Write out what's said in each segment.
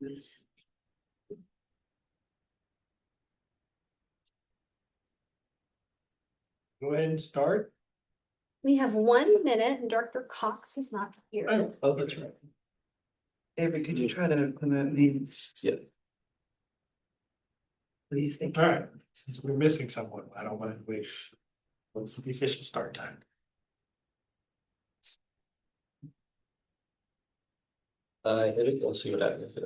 Go ahead and start. We have 1 minute and Director Cox is not here. Oh, that's right. Avery, could you try to implement me? Yeah. Please, thank All you. right, since we're missing someone, I don't want to wait. What's the official start time? Hit it, we'll see what happens.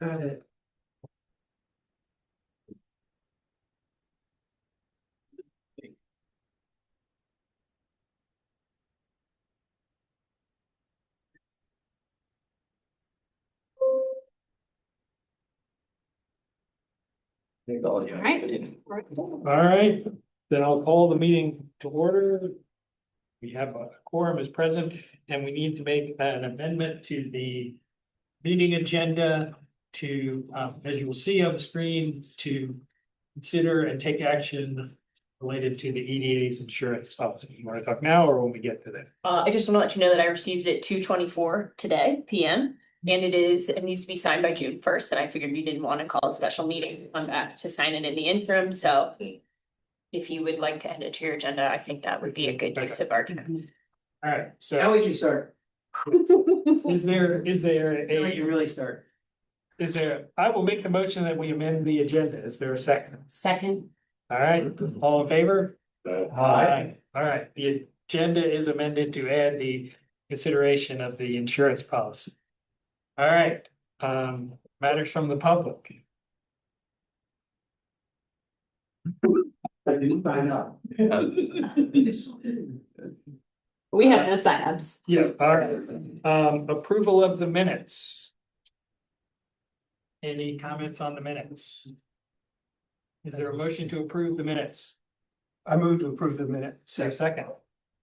Got it. All right, then I'll call the meeting to order. We have a quorum is present and we need to make an amendment to the meeting agenda to, as you will see on the screen, to consider and take action related to the EDA's insurance policy. You want to talk now or when we get to that? I just want to let you know that I received it 2:24 today PM. And it needs to be signed by June 1st, and I figured you didn't want to call a special meeting on that to sign it in the interim, so. If you would like to add it to your agenda, I think that would be a good use of our time. All right, How so would you start? is there How would you really start? I will make the motion that we amend the agenda. Is there a second? Second. All right, all in favor? Aye. All right, the agenda is amended to add the consideration of the insurance policy. All right, matters from the public. I didn't find out. We have no signups. Yeah, all right, approval of the minutes. Any comments on the minutes? Is there a motion to approve the minutes? I move to approve the minutes. Is there a second?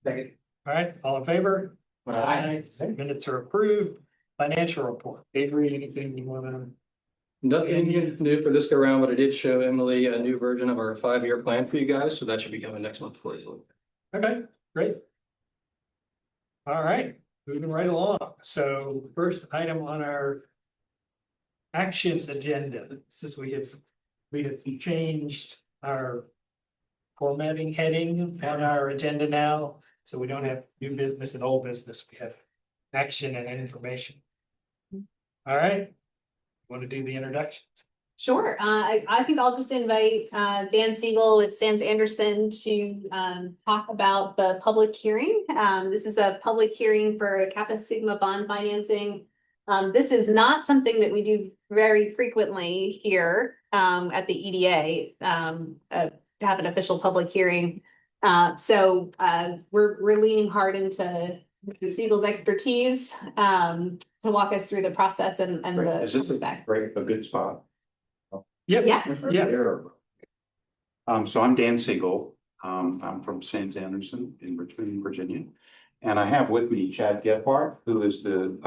Second. All right, all in favor? Aye. Minutes are approved. Financial report. Avery, anything you wanna? Nothing new for this go around, but I did show Emily a new version of our 5-year plan for you guys, so that should be coming next month for you. Okay, great. All right, moving right along. So first item on our actions agenda, since we have changed our formatting heading on our agenda now, so we don't have new business and old business. We have action and information. All right, want to do the introductions? Sure, I think I'll just invite Dan Siegel with Sands Anderson to talk about the public hearing. This is a public hearing for Kappa Sigma bond financing. This is not something that we do very frequently here at the EDA to have an official public hearing. So we're leaning hard into Mr. Siegel's expertise to walk us through the process and the Is this spec. a good spot? Yep. Yeah. So I'm Dan Siegel. I'm from Sands Anderson in Richmond, Virginia. And I have with me Chad Gephardt, who is the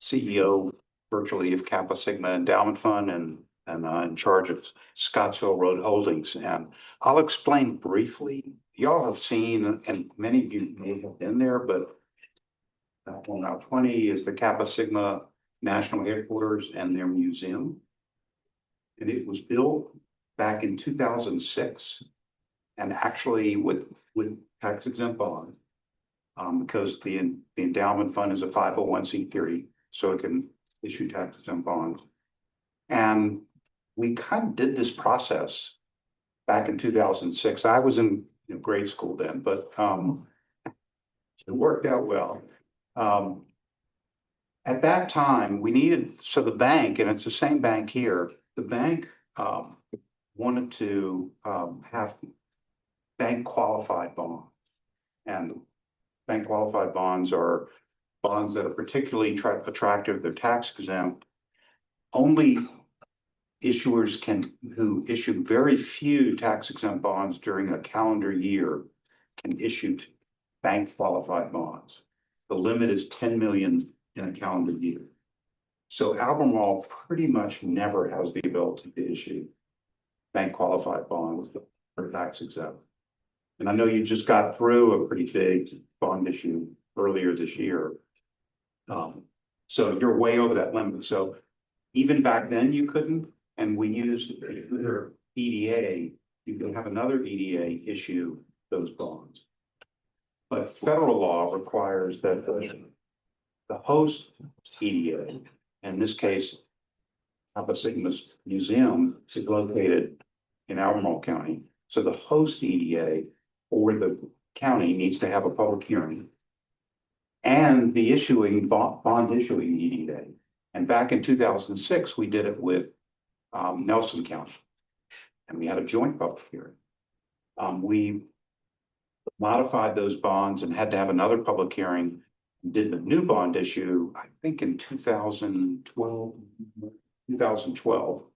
CEO virtually of Kappa Sigma Endowment Fund and in charge of Scottsville Road Holdings. And I'll explain briefly. Y'all have seen, and many of you may have been there, but now 20 is the Kappa Sigma National Headquarters and their museum. And it was built back in 2006, and actually with tax exempt bond, because the endowment fund is a 501c3, so it can issue tax exempt bonds. And we kind of did this process back in 2006. I was in grade school then, but it worked out well. At that time, we needed, so the bank, and it's the same bank here, the bank wanted to have bank qualified bonds. And bank qualified bonds are bonds that are particularly attractive, they're tax exempt. Only issuers who issue very few tax exempt bonds during a calendar year can issue bank qualified bonds. The limit is 10 million in a calendar year. So Albemarle pretty much never has the ability to issue bank qualified bonds for tax exempt. And I know you just got through a pretty big bond issue earlier this year. So you're way over that limit. So even back then you couldn't, and we used either EDA, you can have another EDA issue those bonds. But federal law requires that the host EDA, in this case, Alpha Sigma's museum is located in Albemarle County. So the host EDA or the county needs to have a public hearing. And the issuing bond issuing EDA. And back in 2006, we did it with Nelson County. And we had a joint public hearing. We modified those bonds and had to have another public hearing. Did the new bond issue, I think in 2012.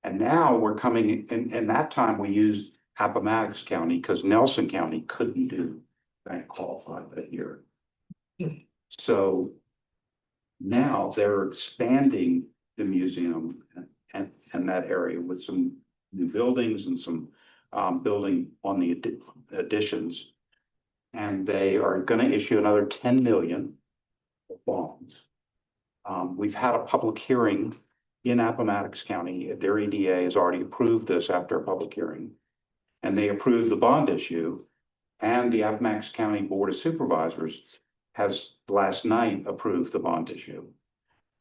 And now we're coming in that time we used Appomattox County because Nelson County couldn't do bank qualified that year. So now they're expanding the museum and that area with some new buildings and some building on the additions. And they are going to issue another 10 million bonds. We've had a public hearing in Appomattox County. Their EDA has already approved this after a public hearing. And they approved the bond issue. And the Appomattox County Board of Supervisors has last night approved the bond issue.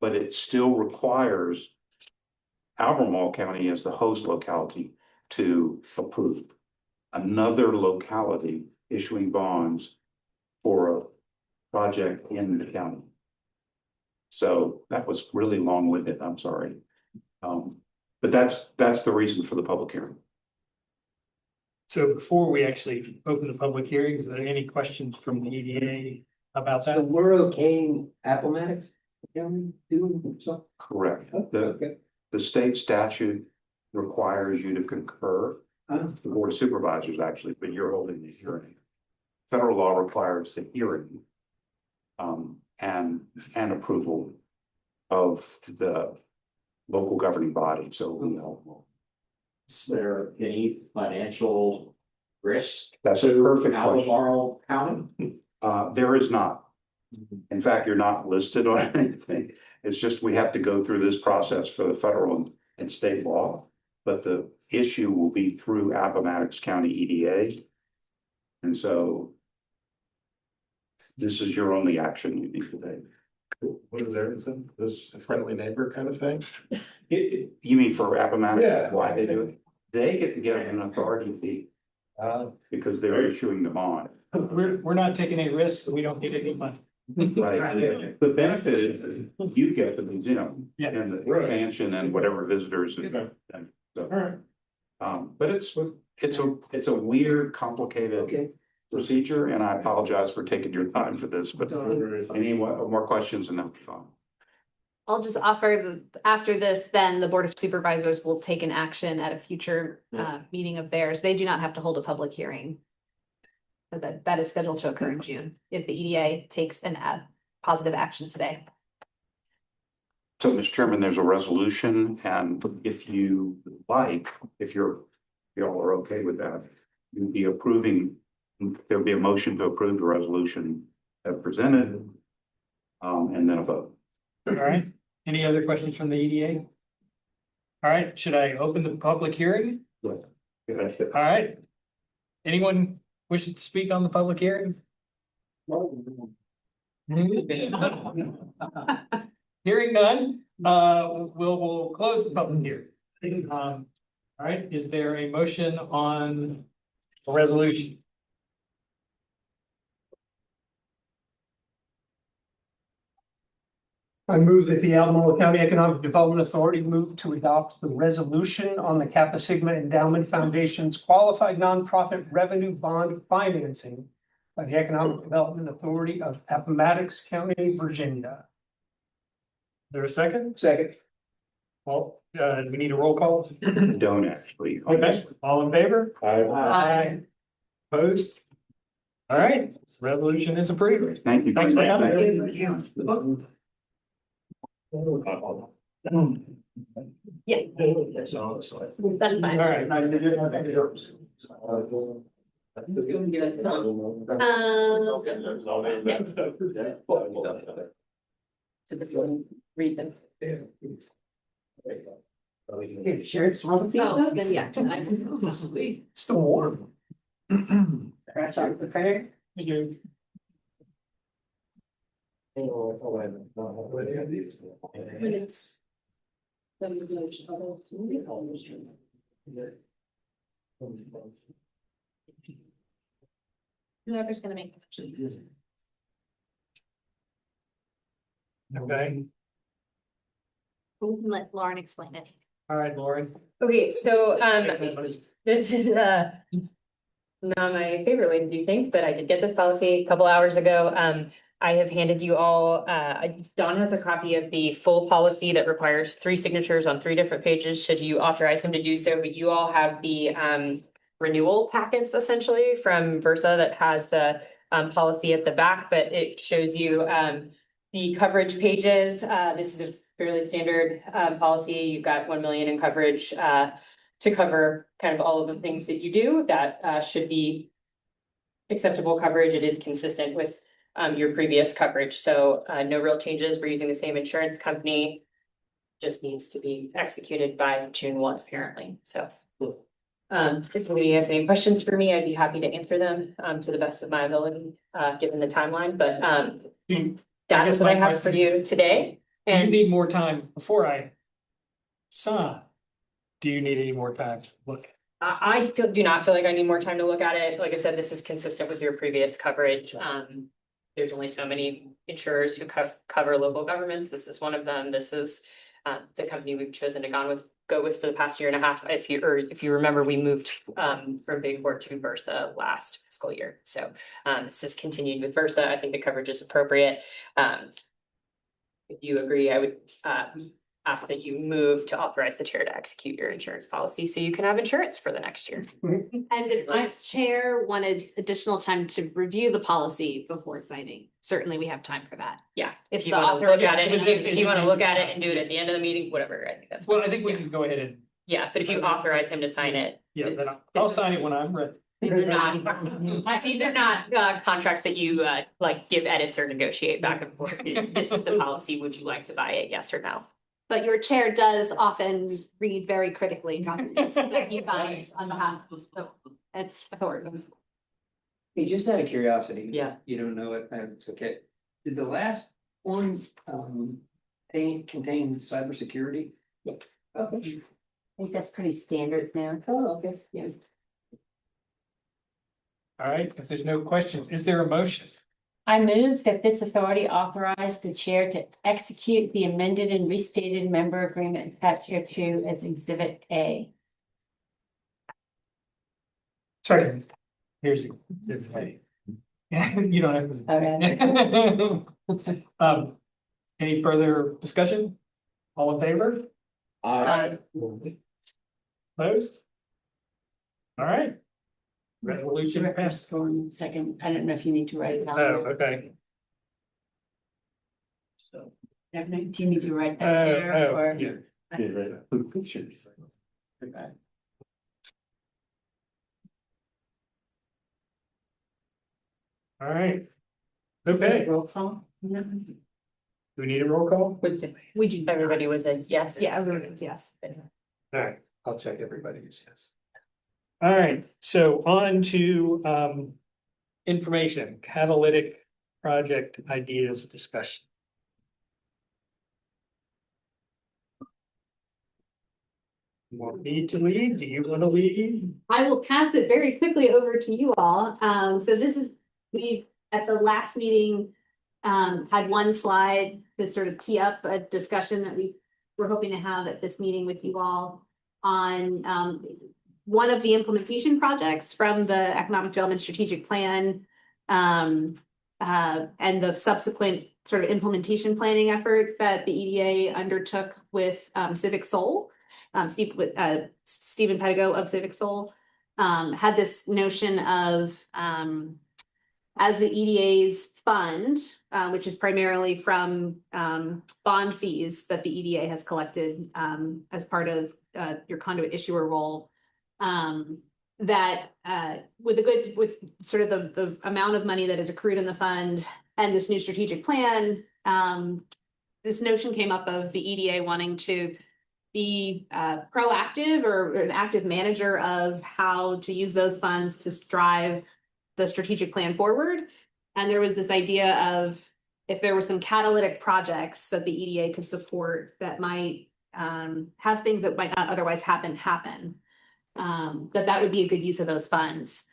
But it still requires Albemarle County as the host locality to approve another locality issuing bonds for a project in the county. So that was really long-winded, I'm sorry. But that's the reason for the public hearing. So before we actually open the public hearings, are there any questions from the EDA about So that? we're okaying Appomattox County doing something? Correct. Okay. The state statute requires you to concur, the Board of Supervisors actually, but you're holding the hearing. Federal law requires the hearing and approval of the local governing body, so we know. Is there any financial risk? That's a perfect question. Albemarle County? There is not. In fact, you're not listed on anything. It's just we have to go through this process for the federal and state law. But the issue will be through Appomattox County EDA. And so this is your only action you need to take. What is there? This is a friendly neighbor kind of thing? You mean for Appomattox? Yeah. Why they do it? They get to get an authority fee because they're issuing the bond. We're not taking any risks, so we don't get any money. Right. The benefit is you get the museum Yeah. and the expansion and whatever visitors. And so, Alright. but it's a weird, complicated Okay. procedure, and I apologize for taking your time for this, but any more questions and then we'll be fine. I'll just offer after this, then the Board of Supervisors will take an action at a future meeting of theirs. They do not have to hold a public hearing. So that is scheduled to occur in June if the EDA takes an positive action today. So, Mr. Chairman, there's a resolution, and if you like, if y'all are okay with that, you'd be approving, there'll be a motion to approve the resolution as presented, and then a vote. All right, any other questions from the EDA? All right, should I open the public hearing? All right. Anyone wishes to speak on the public hearing? Hearing none, we'll close the public hearing. All right, is there a motion on a resolution? I move that the Albemarle County Economic Development Authority move to adopt the resolution on the Kappa Sigma Endowment Foundation's qualified nonprofit revenue bond financing by the Economic Development Authority of Appomattox County, Virginia. There a second? Second. Well, we need a roll call. Don't actually. Okay, all in favor? Aye. Opposed? All right, resolution is approved. Thank you. Thanks for coming. Yeah, that's fine. All right. So that you'll read them. Sure, it's policy. Oh, then yeah. Still warm. Scratch off the printer. Minutes. Whoever's gonna make. Okay, We can let Lauren explain it. all right, Lauren. Okay, so this is not my favorite way to do things, but I did get this policy a couple hours ago. I have handed you all, Don has a copy of the full policy that requires 3 signatures on 3 different pages, should you authorize him to do so, but you all have the renewal packets essentially from Versa that has the policy at the back, but it shows you the coverage pages. This is a fairly standard policy. You've got 1 million in coverage to cover kind of all of the things that you do that should be acceptable coverage. It is consistent with your previous coverage. So no real changes. We're using the same insurance company. Just needs to be executed by June 1, apparently. So if anybody has any questions for me, I'd be happy to answer them to the best of my ability, given the timeline. But that is what I have for you today. You And need more time before I sign. Do you need any more time to look? do not feel like I need more time to look at it. Like I said, this is consistent with your previous coverage. There's only so many insurers who cover local governments. This is one of them. This is the company we've chosen to go with for the past year and a half. If you remember, we moved from Bayport to Versa last fiscal year. So this has continued with Versa. I think the coverage is appropriate. If you agree, I would ask that you move to authorize the chair to execute your insurance policy so you can have insurance for the next year. And if my chair wanted additional time to review the policy before signing, certainly we have time for that. Yeah, It's if you the want to look at it, authorization. if you want to look at it and do it at the end of the meeting, whatever, I think that's. Well, I think we can go ahead and, Yeah, but if you authorize him to sign it. yeah, then I'll sign it when I'm ready. These are not contracts that you like give edits or negotiate back and forth. This is the policy. Would you like to buy it? Yes or no? But your chair does often read very critically documents that he signs on behalf of its authority. Hey, just out of curiosity. Yeah. You don't know it, it's okay. Did the last one, contain cybersecurity? Yep. Okay. I think that's pretty standard now. Oh, okay, yeah. All right, if there's no questions, is there a motion? I move that this authority authorize the chair to execute the amended and restated member agreement attached here to as Exhibit A. Second. Here's it. You don't have to. Any further discussion? All in favor? Opposed? All right. Resolution passed. For 1 second, I don't know if you need to write it Oh, out. okay. So. Do you need to write that there Oh, or? yeah. Okay. All right. Okay, Roll call? do we need a roll call? We do. Everybody was a yes. Yeah, everyone's yes. All right, I'll check everybody's yes. All right, so on to information, catalytic project ideas discussion. Want me to lead? Do you want to lead? I will pass it very quickly over to you all. So this is, we, at the last meeting, had one slide to sort of tee up a discussion that we were hoping to have at this meeting with you all on one of the implementation projects from the Economic Development Strategic Plan and the subsequent sort of implementation planning effort that the EDA undertook with Civic Soul. Stephen Pedigo of Civic Soul had this notion of as the EDA's fund, which is primarily from bond fees that the EDA has collected as part of your conduit issuer role, that with sort of the amount of money that is accrued in the fund and this new strategic plan, this notion came up of the EDA wanting to be proactive or an active manager of how to use those funds to drive the strategic plan forward. And there was this idea of if there were some catalytic projects that the EDA could support that might have things that might not otherwise happen, that would be a good use of those funds.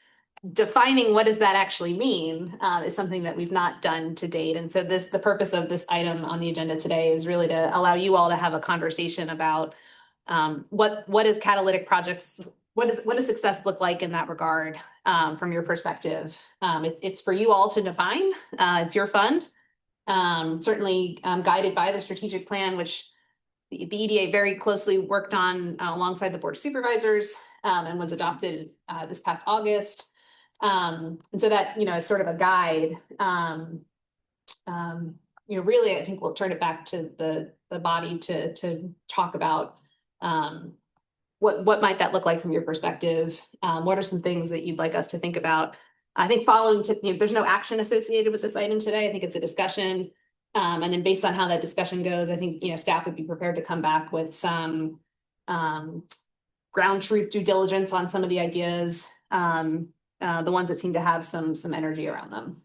Defining what does that actually mean is something that we've not done to date. And so the purpose of this item on the agenda today is really to allow you all to have a conversation about what is catalytic projects, what does success look like in that regard from your perspective. It's for you all to define. It's your fund. Certainly guided by the strategic plan, which the EDA very closely worked on alongside the board of supervisors and was adopted this past August. And so that, is sort of a guide. Really, I think we'll turn it back to the body to talk about what might that look like from your perspective? What are some things that you'd like us to think about? I think there's no action associated with this item today. I think it's a discussion. And then based on how that discussion goes, I think, staff would be prepared to come back with some ground truth due diligence on some of the ideas, the ones that seem to have some energy around them.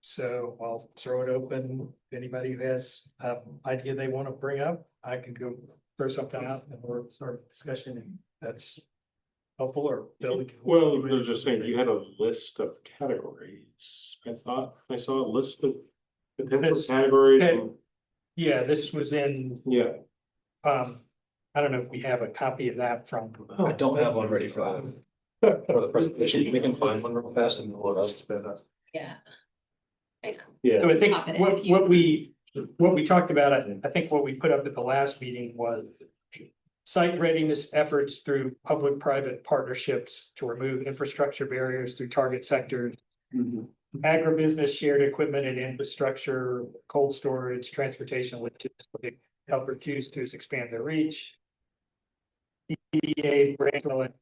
So I'll throw it open. If anybody who has an idea they want to bring up, I can go throw something out and we'll start discussion. And that's helpful or Bill? Well, I was just saying, you had a list of categories. I thought I saw a list of potential This- categories. okay. Yeah, this was in, Yeah, I don't know if we have a copy of that from. I don't have one ready for the presentation. We can find one real fast and we'll Yeah. yeah. So I think Pop it in what if you- what we talked about, I think what we put up at the last meeting was site readiness efforts through public-private partnerships to remove infrastructure barriers through target sectors, agribusiness, shared equipment and infrastructure, cold storage, transportation, logistics, help reduce to expand their reach. EDA brand.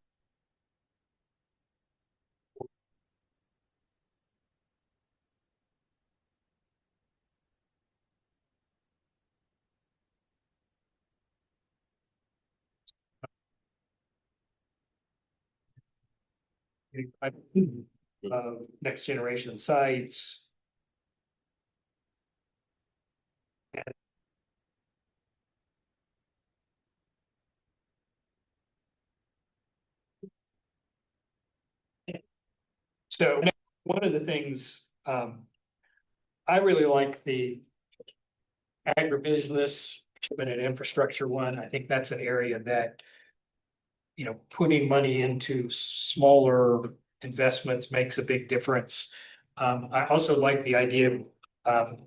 Next generation sites. So one of the things, I really like the agribusiness and infrastructure one. I think that's an area that, putting money into smaller investments makes a big difference. I also like the idea of,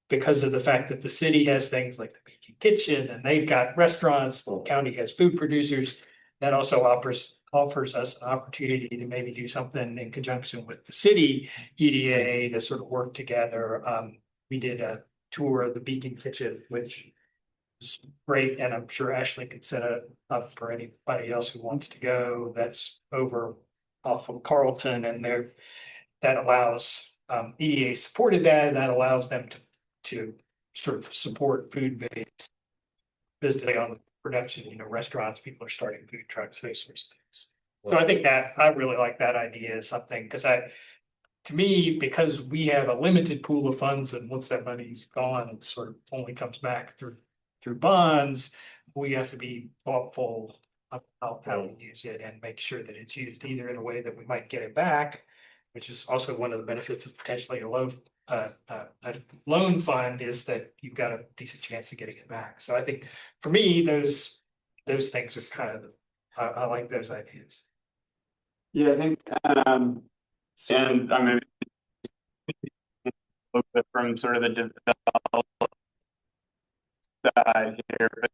because of the fact that the city has things like the Beacon Kitchen and they've got restaurants, the county has food producers. That also offers us an opportunity to maybe do something in conjunction with the city EDA to sort of work together. We did a tour of the Beacon Kitchen, which is great, and I'm sure Ashley could set it up for anybody else who wants to go. That's over off of Carlton, and that allows EDA supported that, and that allows them to sort of support food-based business on production, restaurants, people are starting food trucks, those sorts of things. So I think that I really like that idea as something, because to me, because we have a limited pool of funds, and once that money's gone, it sort of only comes back through bonds. We have to be thoughtful about how we use it and make sure that it's used either in a way that we might get it back, which is also one of the benefits of potentially a loan fund, is that you've got a decent chance of getting it back. So I think for me, those things are kind of, I like those ideas. Yeah, I think, and I'm gonna look at it from sort of the developer side here, but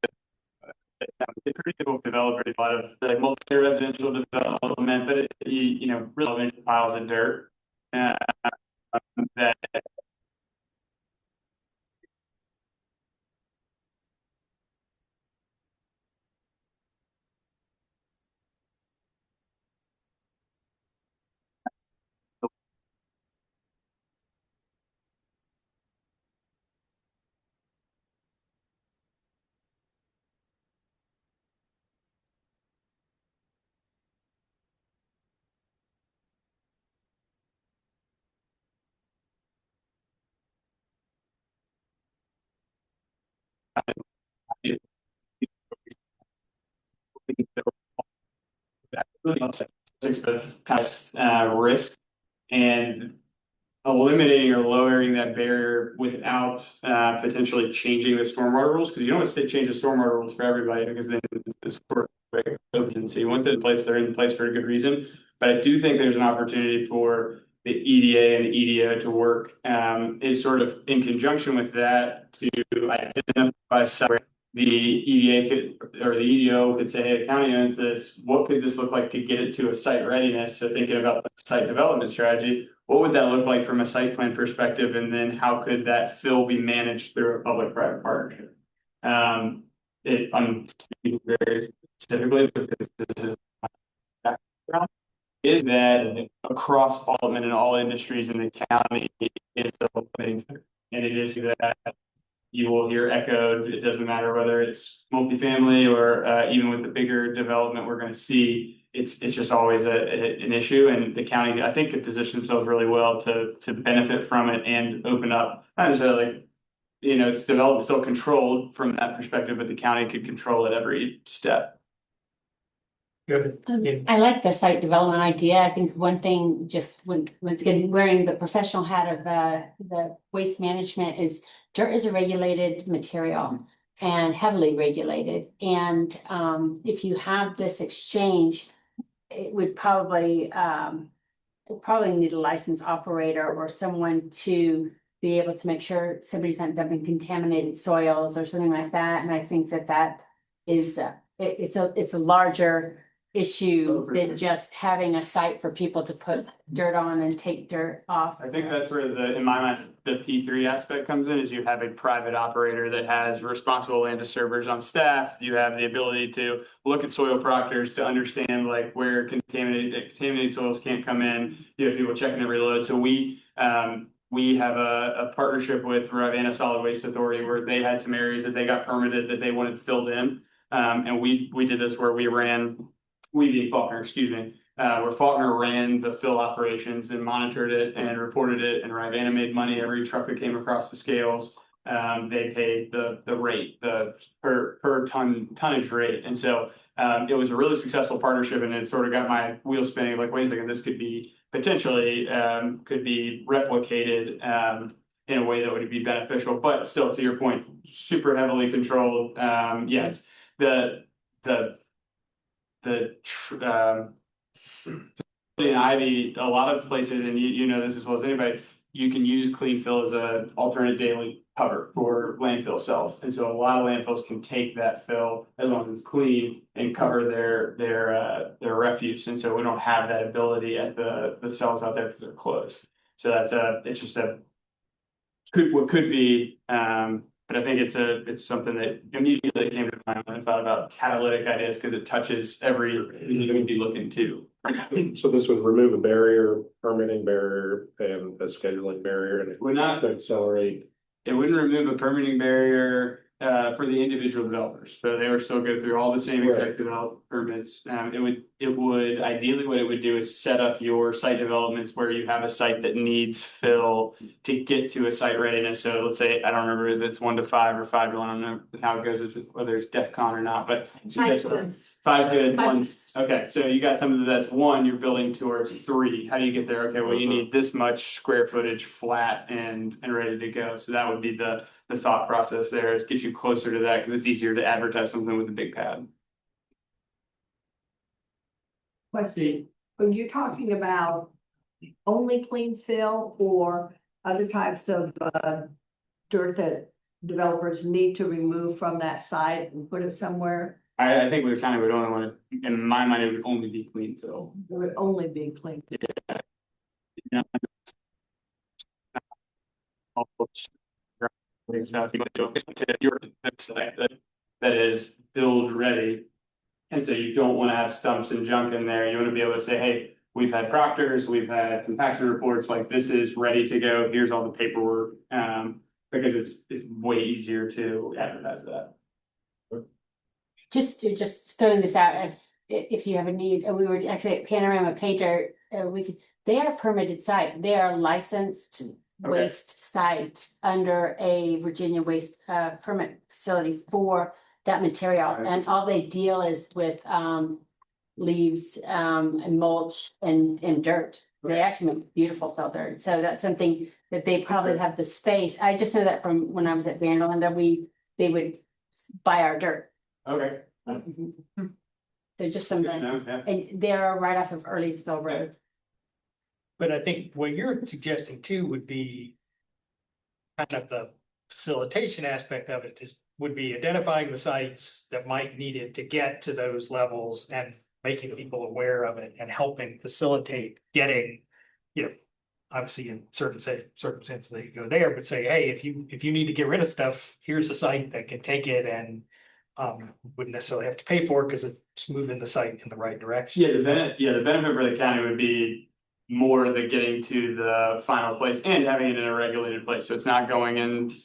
it's pretty typical developers, a lot of like multi-residential development, but really piles of dirt. That really risk and eliminating or lowering that barrier without potentially changing the stormwater rules, because you don't want to change the stormwater rules for everybody, because then this opens. So you want them in place, they're in place for a good reason. But I do think there's an opportunity for the EDA and the EDO to work is sort of in conjunction with that to identify site. The EDA could, or the EDO could say, hey, the county owns this. What could this look like to get it to a site readiness? So thinking about the site development strategy, what would that look like from a site plan perspective? And then how could that fill be managed through a public-private partnership? I'm speaking very specifically because this is my background, is that across all of them and all industries in the county is the limiting factor. And it is that you will hear echoed. It doesn't matter whether it's multifamily or even with the bigger development we're going to see. It's just always an issue, and the county, I think, could position themselves really well to benefit from it and open up. Not necessarily, it's developed still controlled from that perspective, but the county could control it every step. Good. I like the site development idea. I think one thing, just once again, wearing the professional hat of the waste management, is dirt is a regulated material and heavily regulated. And if you have this exchange, it would probably need a licensed operator or someone to be able to make sure somebody's not dumping contaminated soils or something like that. And I think that is it's a larger issue than just having a site for people to put dirt on and take dirt off. I think that's where in my mind, the P3 aspect comes in, is you have a private operator that has responsible land disturbers on staff. You have the ability to look at soil proctors to understand like where contaminated soils can't come in. You have people checking every load. So we have a partnership with Ravenna Solid Waste Authority where they had some areas that they got permitted that they wanted filled in. And we did this where we being Faulkner, excuse me, where Faulkner ran the fill operations and monitored it and reported it, and Ravenna made money every truck that came across the scales. They paid the rate, the per tonnage rate. And so it was a really successful partnership, and it sort of got my wheels spinning, like, wait a second, this could be potentially could be replicated in a way that would be beneficial, but still, to your point, super heavily controlled. Yes, in Ivy, a lot of places, and you know this as well as anybody, you can use clean fill as an alternate daily cover for landfill cells. And so a lot of landfills can take that fill as long as it's clean and cover their refuse. And so we don't have that ability at the cells out there because they're closed. So it's just what could be, but I think it's something that immediately came to mind when I thought about catalytic ideas, because it touches everything you would be looking to. So this would remove a barrier, permitting barrier, and a scheduling barrier, and it Would not accelerate. It wouldn't remove a permitting barrier for the individual developers, so they would still go through all the same exact development permits. It would ideally, what it would do is set up your site developments where you have a site that needs fill to get to a site readiness. So let's say, I don't remember if it's 1 to 5 or 5 to 1, I don't know how it goes, whether it's DEF-CON or not, but 5's good. 1's okay. So you got something that's 1, you're building towards 3. How do you get there? Okay, well, you need this much square footage flat and ready to go. So that would be the thought process there, is get you closer to that, because it's easier to advertise something with a big pad. Question, when you're talking about only clean fill or other types of dirt that developers need to remove from that site and put it somewhere? I think we kind of would only want to, in my mind, it would only be clean fill. It would only be clean. Yeah. Stuff you do to your site that is build ready, and so you don't want to have stumps and junk in there. You want to be able to say, hey, we've had proctors, we've had compaction reports, like this is ready to go, here's all the paperwork, because it's way easier to advertise that. Just throwing this out, if you have a need, and we were actually at Panorama Painter, they are a permitted site, they are licensed waste site under a Virginia waste permit facility for that material, and all they deal is with leaves, and mulch and dirt. They actually make beautiful fill dirt. So that's something that they probably have the space. I just know that from when I was at Vanderland, that they would buy our dirt. Okay. They're just something, Yeah. and they're right off of Earlysville Road. But I think what you're suggesting too would be kind of the facilitation aspect of it would be identifying the sites that might need it to get to those levels and making people aware of it and helping facilitate getting, you know, obviously in certain circumstances they go there, but say, hey, if you need to get rid of stuff, here's a site that can take it and wouldn't necessarily have to pay for it because it's moving the site in the right direction. Yeah, the benefit for the county would be more the getting to the final place and having it in a regulated place. So it's not going in,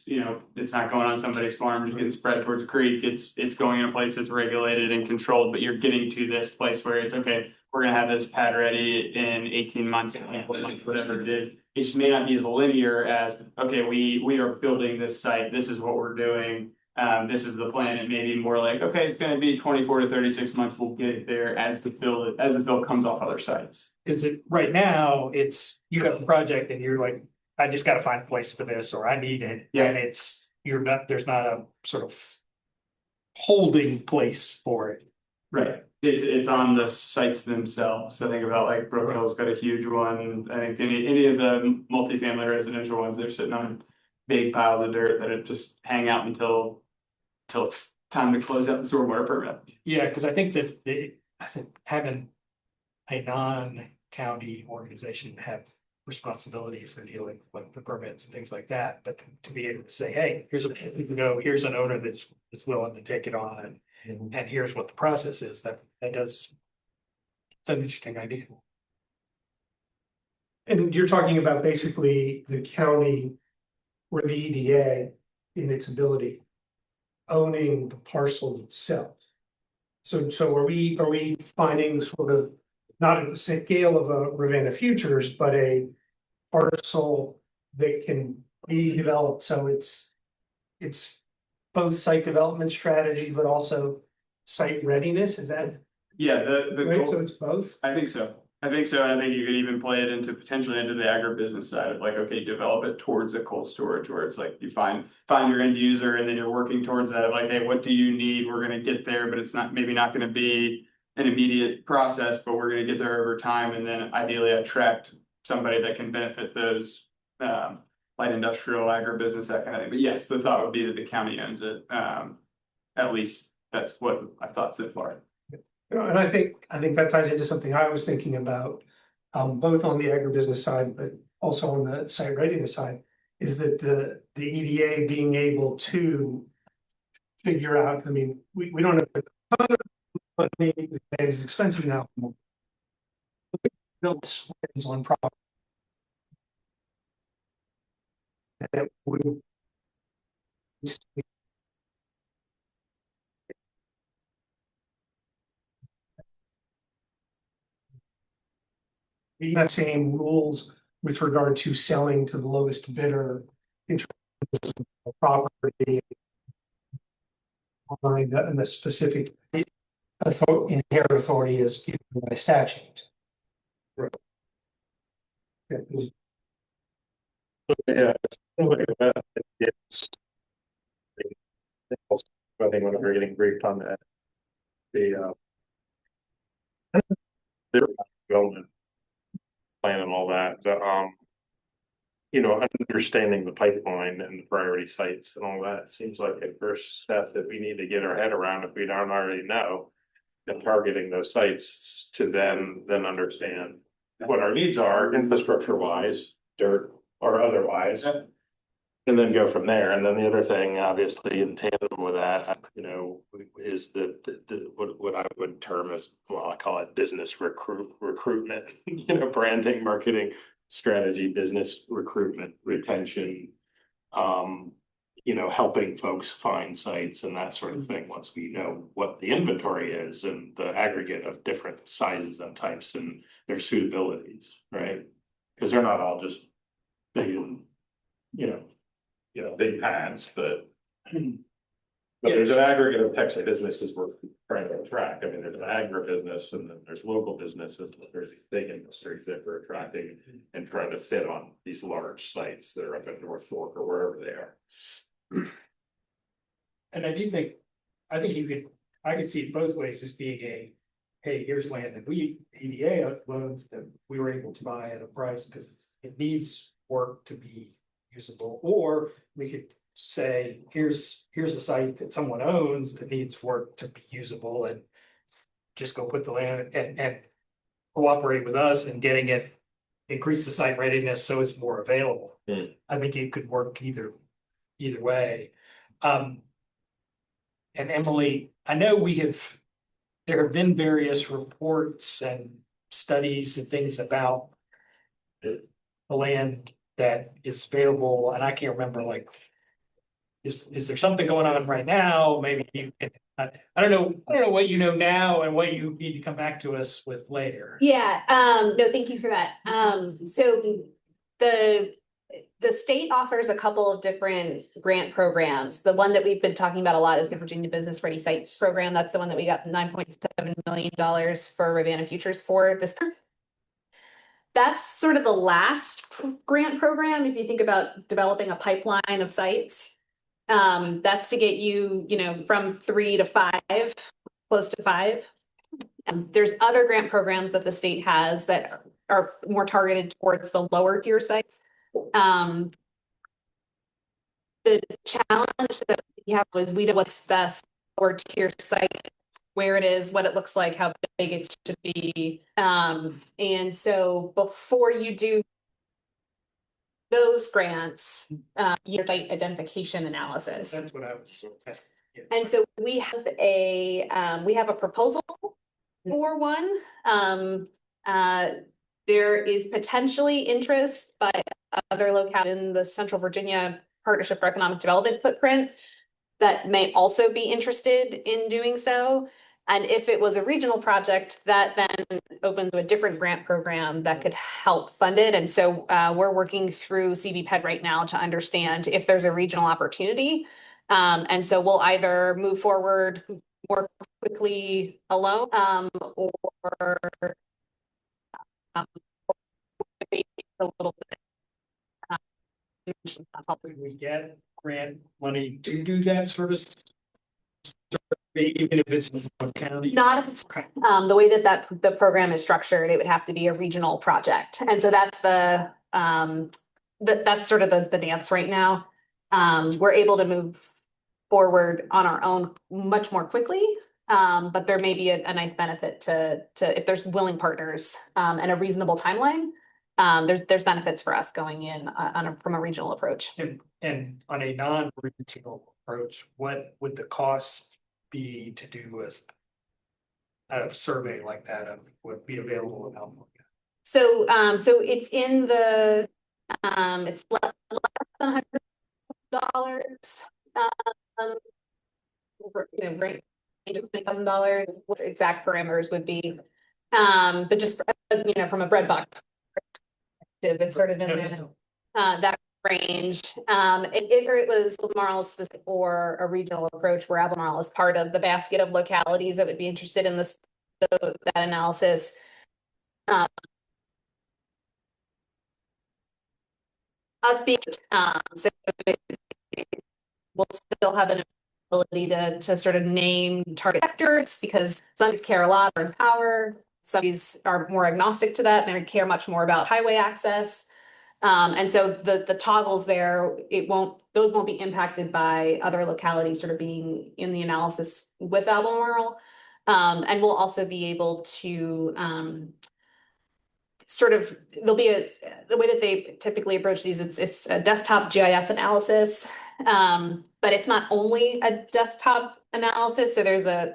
it's not going on somebody's farm, just getting spread towards a creek. It's going in a place that's regulated and controlled, but you're getting to this place where it's okay, we're gonna have this pad ready in 18 months, whatever it is. It just may not be as linear as, okay, we are building this site, this is what we're doing. This is the plan. It may be more like, okay, it's gonna be 24 to 36 months. We'll get there as the fill comes off other sites. Cause right now, you have a project and you're like, I just gotta find a place for this, or I need it, Yeah. and there's not a sort of holding place for it. Right. It's on the sites themselves. So think about like Brook Hill's got a huge one. I think any of the multifamily residential ones, they're sitting on big piles of dirt that are just hang out until it's time to close out the stormwater permit. Yeah, cause I think having a non-county organization have responsibility for dealing with the permits and things like that, but to be able to say, hey, here's a place we can go, here's an owner that's willing to take it on, and here's what the process is, it's an interesting idea. And you're talking about basically the county or the EDA in its ability owning the parcel itself. So are we finding sort of not at the scale of a Ravenna Futures, but a parcel that can be developed, so it's both site development strategy, but also site readiness, is that Yeah, the right? goal- So it's both? I think so. And I think you could even play it potentially into the agribusiness side of like, okay, develop it towards a cold storage where it's like you find your end user and then you're working towards that of like, hey, what do you need? We're gonna get there, but it's maybe not gonna be an immediate process, but we're gonna get there over time and then ideally attract somebody that can benefit those light industrial, agribusiness, that kind of thing. But yes, the thought would be that the county owns it. At least that's what I've thought so far. And I think that ties into something I was thinking about, both on the agribusiness side, but also on the site readiness side, is that the EDA being able to figure out, I mean, we don't have a ton of money, it is expensive now. Build swings on property. That would we have same rules with regard to selling to the lowest bidder in terms of property. And the specific inherent authority is given by statute. Right. Yeah, Yeah. It's. I think when we're getting briefed on that. The development plan and all that, understanding the pipeline and the priority sites and all that seems like a first step that we need to get our head around if we don't already know. And targeting those sites to then understand what our needs are infrastructure wise, dirt or otherwise. And then go from there. And then the other thing, obviously, in tandem with that, is what I would term as, well, I call it business recruitment, branding, marketing, strategy, business recruitment, retention. Helping folks find sites and that sort of thing, once we know what the inventory is and the aggregate of different sizes and types and their suitabilities, right? Because they're not all just big, big pads, but But there's an aggregate of types of businesses we're trying to attract. I mean, there's an agribusiness and then there's local businesses, there's these big industries that we're attracting and trying to fit on these large sites that are up in North Fork or wherever they are. And I do think, I could see it both ways as being hey, here's land that we, EDA loans that we were able to buy at a price because it needs work to be usable. Or we could say, here's a site that someone owns that needs work to be usable and just go put the land and cooperate with us in getting it, increase the site readiness so it's more available. I think it could work either way. And Emily, I know there have been various reports and studies and things about the land that is available, and I can't remember, like, is there something going on right now? Maybe you can, I don't know what you know now and what you need to come back to us with later. Yeah, no, thank you for that. So the state offers a couple of different grant programs. The one that we've been talking about a lot is the Virginia Business Ready Sites Program. That's the one that we got $9.7 million for Rivanna Futures for this time. That's sort of the last grant program. If you think about developing a pipeline of sites, that's to get you, from 3 to 5, close to 5. There's other grant programs that the state has that are more targeted towards the lower tier sites. The challenge that we have was we don't know what's best for tier site, where it is, what it looks like, how big it should be. And so before you do those grants, your site identification analysis. That's what I was asking. Yeah. And so we have a proposal for one. There is potentially interest by other locales in the Central Virginia Partnership for Economic Development footprint that may also be interested in doing so. And if it was a regional project, that then opens to a different grant program that could help fund it. And so we're working through CVPED right now to understand if there's a regional opportunity. And so we'll either move forward more quickly alone or a little bit. Could we get grant money to do that sort of stuff? Even if it's in one county? Not if it's the way that the program is structured, it would have to be a regional project. And so that's that's sort of the dance right now. We're able to move forward on our own much more quickly. But there may be a nice benefit to if there's willing partners and a reasonable timeline. There's benefits for us going in from a regional approach. And on a non-regional approach, what would the cost be to do a survey like that would be available in California? So it's in the it's less than $100. Right. $20,000, what exact parameters would be. But just from a breadbox perspective, it's sort of in there that range. It was Albemarle specific for a regional approach where Albemarle is part of the basket of localities that would be interested in that analysis. Us being so we'll still have an ability to sort of name target sectors because some of these care a lot about power, some of these are more agnostic to that and they care much more about highway access. And so the toggles there, those won't be impacted by other localities sort of being in the analysis with Albemarle. And we'll also be able to there'll be the way that they typically approach these, it's a desktop GIS analysis, but it's not only a desktop analysis. So there's a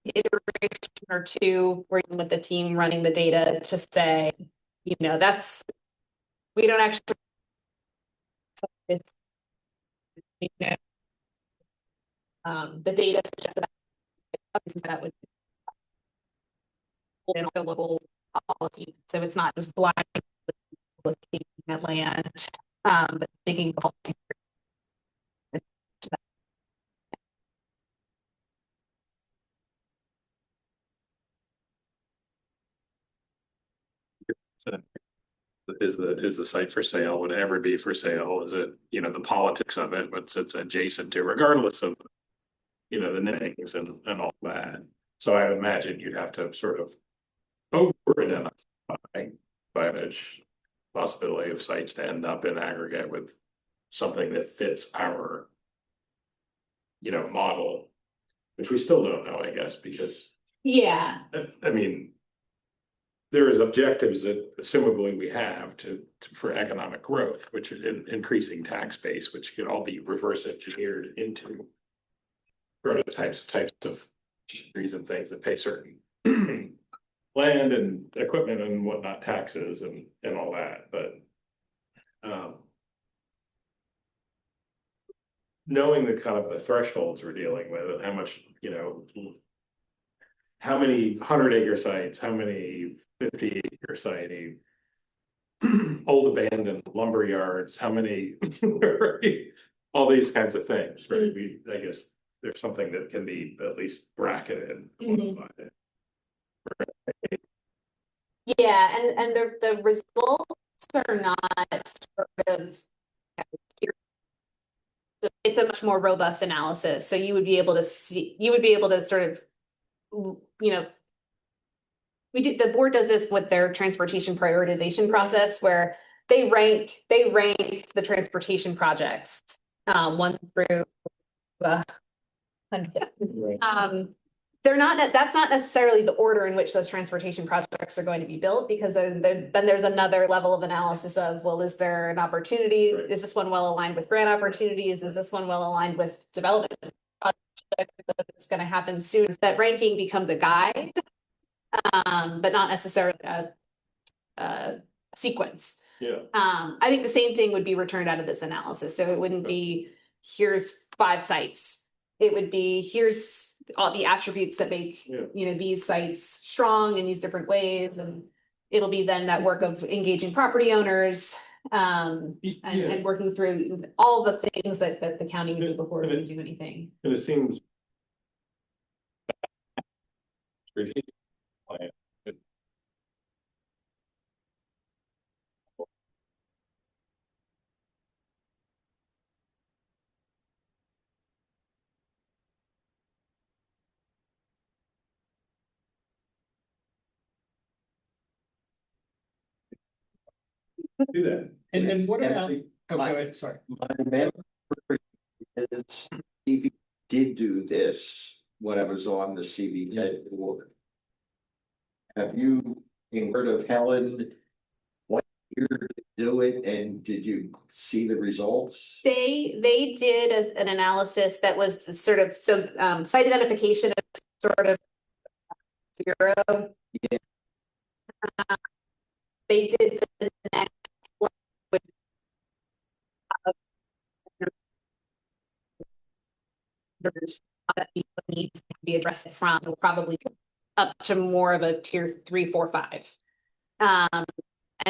iteration or two working with the team running the data to say, we don't actually, it's, the data is just about that would local policy. So it's not just blind looking at land, but thinking policy. Is the site for sale, would it ever be for sale? Is it, you know, the politics of it, what's it's adjacent to, regardless of, you know, the nickings and all that. So I imagine you'd have to sort of over identify possibility of sites to end up in aggregate with something that fits our, you know, model, which we still don't know, I guess, because Yeah, I mean, there's objectives that assumably we have for economic growth, which is increasing tax base, which could all be reverse engineered into prototypes, types of trees and things that pay certain land and equipment and whatnot, taxes and all that, but knowing the kind of the thresholds we're dealing with and how much, you know, how many 100-acre sites, how many 50-acre siting, old abandoned lumber yards, how many, right? All these kinds of things, right? I guess there's something that can be at least bracketed. Quantified. yeah, and the results are not sort of. It's a much more robust analysis, so you would be able to sort of, you know. The board does this with their transportation prioritization process where they rank the transportation projects, 1 through. That's not necessarily the order in which those transportation projects are going to be built, because then there's another level of analysis of, well, is there an opportunity? Right. Is this one well aligned with grant opportunities? Is this one well aligned with development project that's going to happen soon? That ranking becomes a guide, but not necessarily a sequence. Yeah. I think the same thing would be returned out of this analysis. So it wouldn't be, here's 5 sites. It would be, here's all the attributes that make, you know, these sites strong in these different ways. And it'll be then that work of engaging property owners, and working through all the things that the county would do before we do anything. And it seems do that. And what about, oh, go ahead, sorry. My memory is Stevie did do this when I was on the CVK board. Have you heard of Helen? What year to do it, and did you see the results? They did as an analysis that was the sort of, so site identification is sort of 0. Yeah. They did the next one with needs to be addressed from, probably up to more of a tier 3, 4, 5. And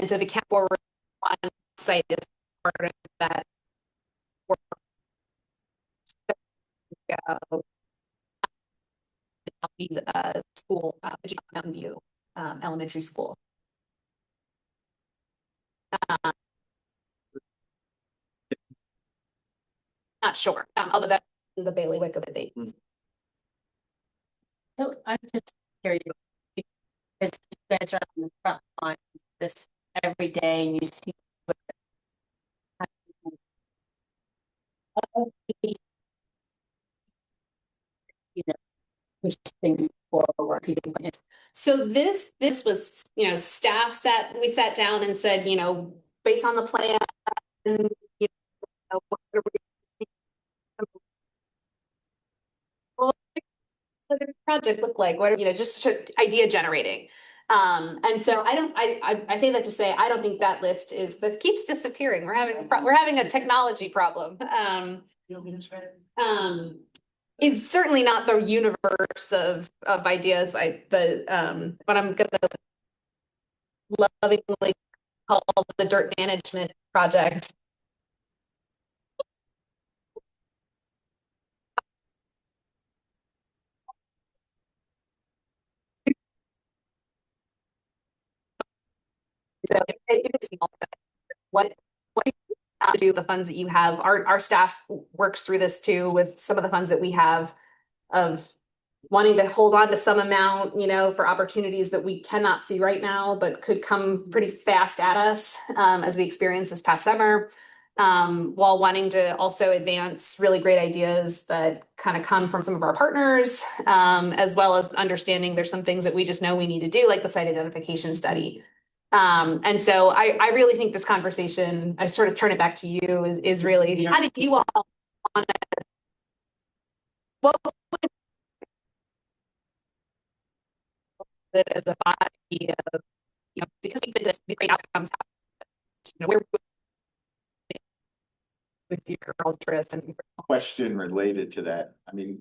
so the Cap Forward one site is part of that work. School, Mountain View Elementary School. Not sure, although that's the bailiwick of it. So I'm just curious, because you guys are on the front lines of this every day and you see you know, push things forward. So this was, you know, we sat down and said, you know, based on the plan, you know, what are we the project look like? What are, you know, just idea generating. And so I say that to say, I don't think that list that keeps disappearing. We're having a technology problem. Is certainly not the universe of ideas. But I'm gonna lovingly call the dirt management project. what do you do with the funds that you have? Our staff works through this too with some of the funds that we have of wanting to hold on to some amount, you know, for opportunities that we cannot see right now, but could come pretty fast at us, as we experienced this past summer. While wanting to also advance really great ideas that kind of come from some of our partners, as well as understanding there's some things that we just know we need to do, like the site identification study. And so I really think this conversation, I sort of turn it back to you, is really, how did you all want to, what it as a body of, you know, because we did this, the great outcomes, you know, where with your girls' interests and Question related to that, I mean.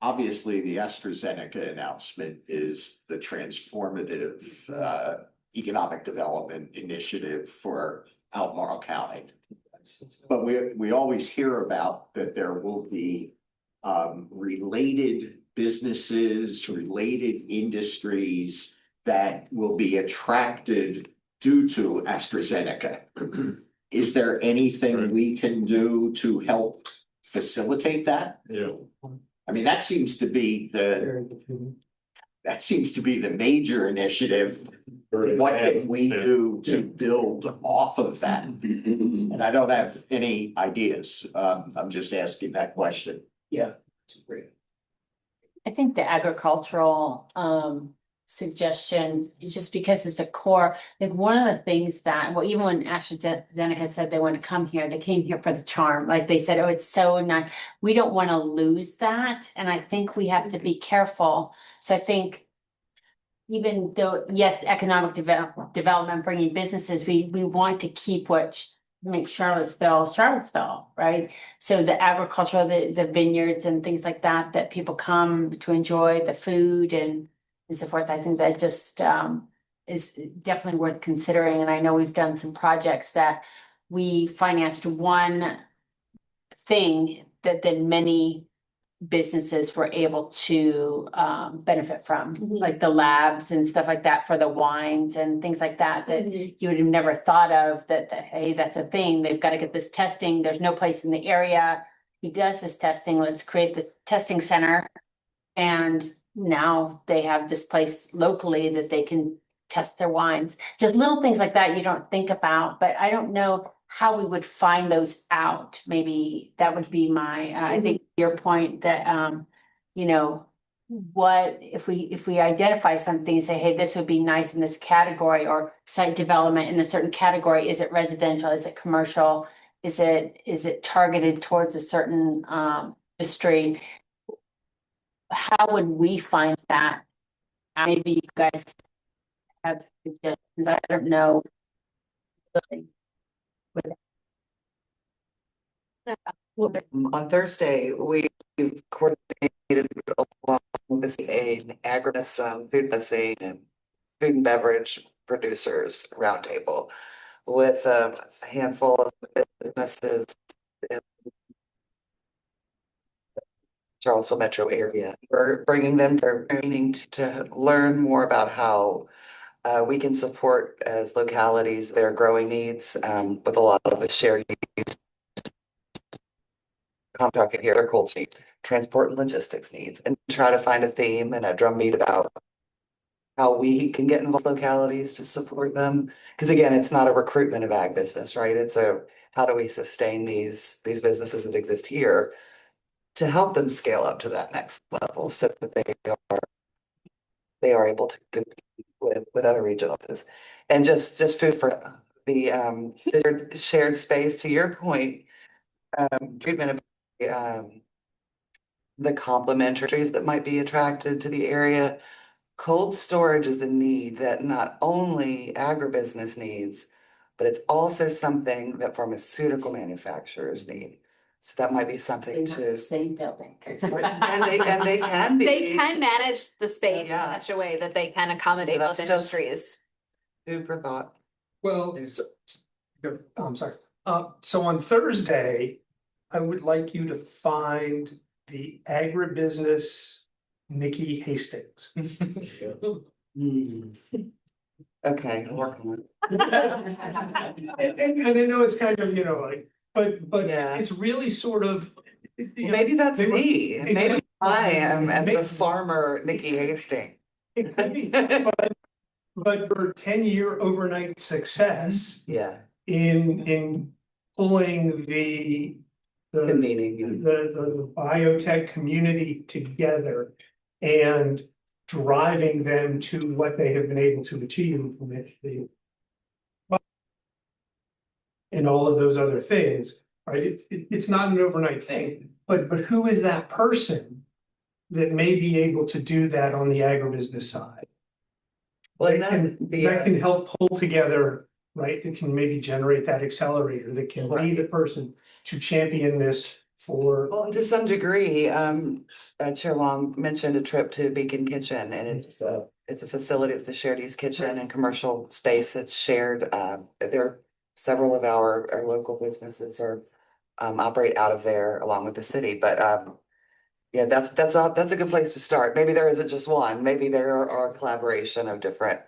Obviously, the AstraZeneca announcement is the transformative economic development initiative for Albemarle County. But we always hear about that there will be related businesses, related industries that will be attracted due to AstraZeneca. Is there anything we can do to help facilitate that? Yeah. I mean, that seems to be the major initiative. What can we do to build off of that? And I don't have any ideas. I'm just asking that question. Yeah. Great. I think the agricultural suggestion is just because it's a core, like one of the things that, well, even when AstraZeneca said they want to come here, they came here for the charm. Like they said, oh, it's so nice. We don't want to lose that. And I think we have to be careful. So I think even though, yes, economic development, bringing businesses, we want to keep make Charlottesville, right? So the agricultural, the vineyards and things like that people come to enjoy the food and so forth. I think that just is definitely worth considering. And I know we've done some projects that we financed one thing that then many businesses were able to benefit from, like the labs and stuff like that for the wines and things like that you would have never thought of that hey, that's a thing. They've got to get this testing. There's no place in the area who does this testing. Let's create the testing center. And now they have this place locally that they can test their wines. Just little things like that you don't think about, but I don't know how we would find those out. Maybe that would be my, I think your point that, you know, what if we identify something and say, hey, this would be nice in this category, or site development in a certain category. Is it residential? Is it commercial? Is it targeted towards a certain industry? How would we find that? Maybe you guys have suggestions. I don't know. On Thursday, we coordinated with an agribusiness, food processing and food and beverage producers roundtable with a handful of businesses in Charlottesville metro area. We're bringing them to training to learn more about how we can support as localities their growing needs with a lot of the shared use. I'm talking here, their cold needs, transport and logistics needs, and try to find a theme and a drumbeat about how we can get involved localities to support them. Because again, it's not a recruitment of ag business, right? It's a how do we sustain these businesses that exist here to help them scale up to that next level so that they are able to compete with other regionals. And just food for the shared space, to your point, treatment of the complementaries that might be attracted to the area. Cold storage is a need that not only agribusiness needs, but it's also something that pharmaceutical manufacturers need. So that might be something to. Same building. And they can be. They can manage the space in such a way that they can accommodate both industries. Food for thought. Well, I'm sorry. So on Thursday, I would like you to find the agribusiness Nikki Hastings. Okay, I'll work on And I know it's kind of, you know, like, but Yeah. it's really sort of. you know, Maybe that's they were- me, it maybe could- I am at the Maybe- farmer Nikki Hastings. It could be, but for 10-year overnight success Yeah, in pulling the convening. the biotech community together and driving them to what they have been able to achieve from it. And all of those other things, right? It's not an overnight thing, but who is that person that may be able to do that on the agribusiness side? Well, and That can help pull together, right? That can maybe generate that accelerator, that can be the person to champion this for. Well, to some degree, Chair Long mentioned a trip to Beacon Kitchen, and it's a facility, it's a shared use kitchen and commercial space that's shared. There are several of our local businesses are operate out of there along with the city, but yeah, that's a good place to start. Maybe there isn't just one, maybe there are a collaboration of different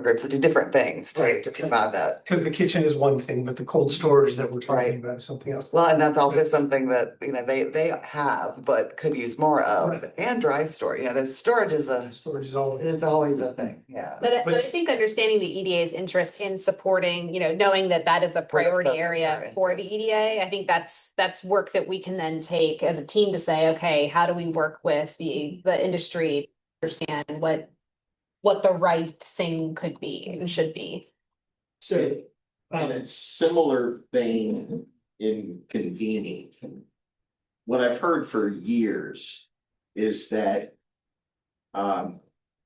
groups that do different things Right. to provide that. Because the kitchen is one thing, but the cold storage that we're talking Right. about is something else. Well, and that's also something that, you know, they have, but could use more of, Right. and dry storage, you know, the storage is Storage is always. it's always a thing, yeah. But I think understanding the EDA's interest in supporting, you know, knowing that that is a priority focus, area right. for the EDA, I think that's work that we can then take as a team to say, okay, how do we work with the industry, to understand what the right thing could be and should be. So, in a similar vein in convening. What I've heard for years is that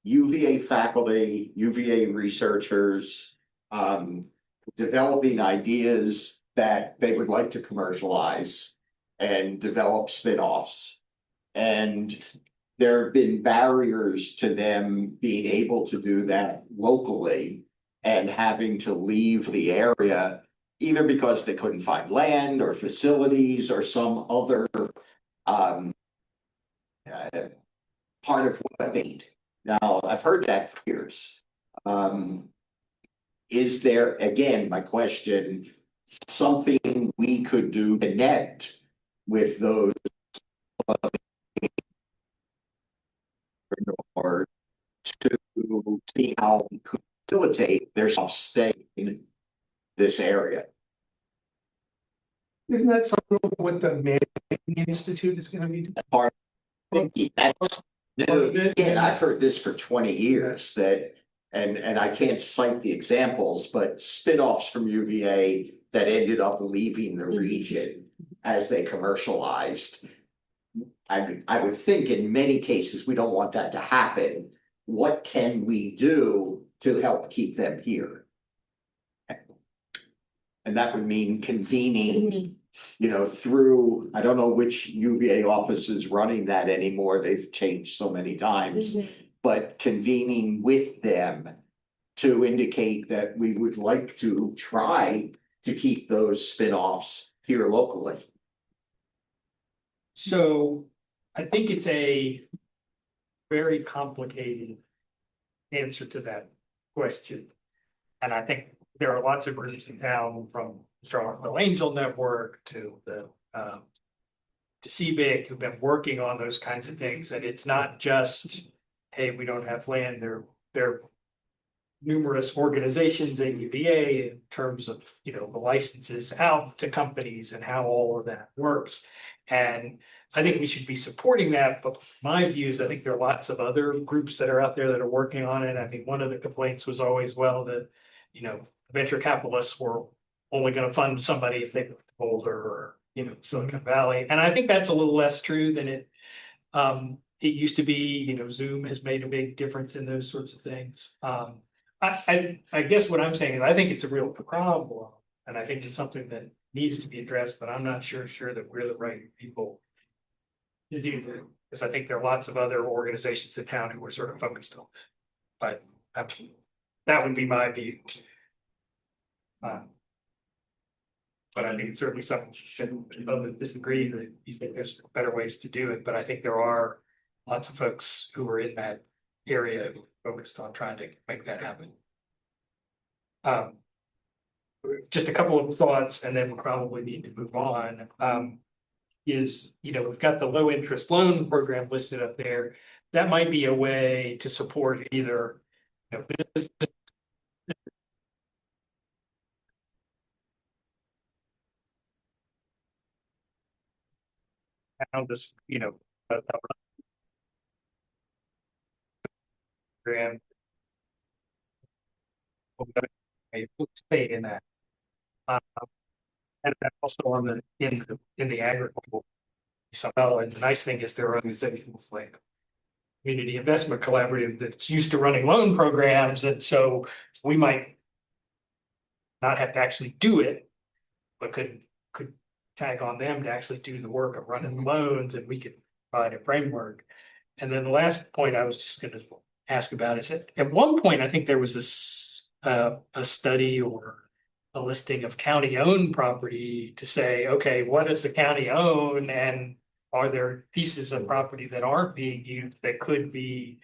UVA faculty, UVA researchers, developing ideas that they would like to commercialize and develop spin-offs. And there have been barriers to them being able to do that locally and having to leave the area, either because they couldn't find land or facilities or some other part of what they need. Now, I've heard that for years. Is there, again, my question, something we could do to connect with those or to see how we could facilitate their stay in this area? Isn't that something what the Manning Institute is gonna be? Part of that's new. Again, I've heard this for 20 years that, and I can't cite the examples, but spin-offs from UVA that ended up leaving the region as they commercialized. I would think in many cases, we don't want that to happen. What can we do to help keep them here? And that would mean convening, you know, through, I don't know which UVA office is running that anymore. They've changed so many times. But convening with them to indicate that we would like to try to keep those spin-offs here locally. So I think it's a very complicated answer to that question. And I think there are lots of groups in town, from Charlottesville Angel Network to the to CBIC, who've been working on those kinds of things. And it's not just, hey, we don't have land. There are numerous organizations at UVA in terms of, you know, the licenses out to companies and how all of that works. And I think we should be supporting that, but my view is I think there are lots of other groups that are out there that are working on it. I think one of the complaints was always, well, that, you know, venture capitalists were only going to fund somebody if they moved to Boulder or, you know, Silicon Valley. And I think that's a little less true than it used to be. You know, Zoom has made a big difference in those sorts of things. I guess what I'm saying is I think it's a real problem, and I think it's something that needs to be addressed, but I'm not sure that we're the right people to do that, because I think there are lots of other organizations in town who are sort of focused on it. But that would be my view. But I think it's certainly something shouldn't disagree that you think there's better ways to do it, but I think there are lots of folks who are in that area who are focused on trying to make that happen. Um. Just a couple of thoughts and then we'll probably need to move on. Is, we've got the low interest loan program listed up there. That might be a way to support either, business around this, a program. Stay in that. And also on in the agricultural. So, and the nice thing is there are organizations like Community Investment Collaborative that's used to running loan programs, and so we might not have to actually do it, but could tag on them to actually do the work of running the loans, and we could provide a framework. And then the last point I was just going to ask about is that at one point I think there was this a study or a listing of county-owned property to say, okay, what does the county own, and are there pieces of property that aren't being used that could be,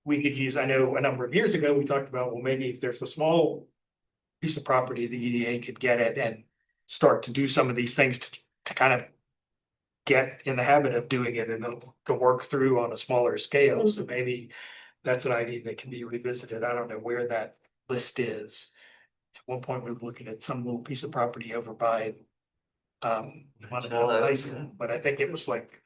we could use? I know a number of years ago, we talked about, well, maybe if there's a small piece of property, the EDA could get it and start to do some of these things to kind of get in the habit of doing it and to work through on a smaller scale. So maybe that's an idea that can be revisited. I don't know where that list is. At one point, we were looking at some little piece of property over by Montebello High School, but I think it was like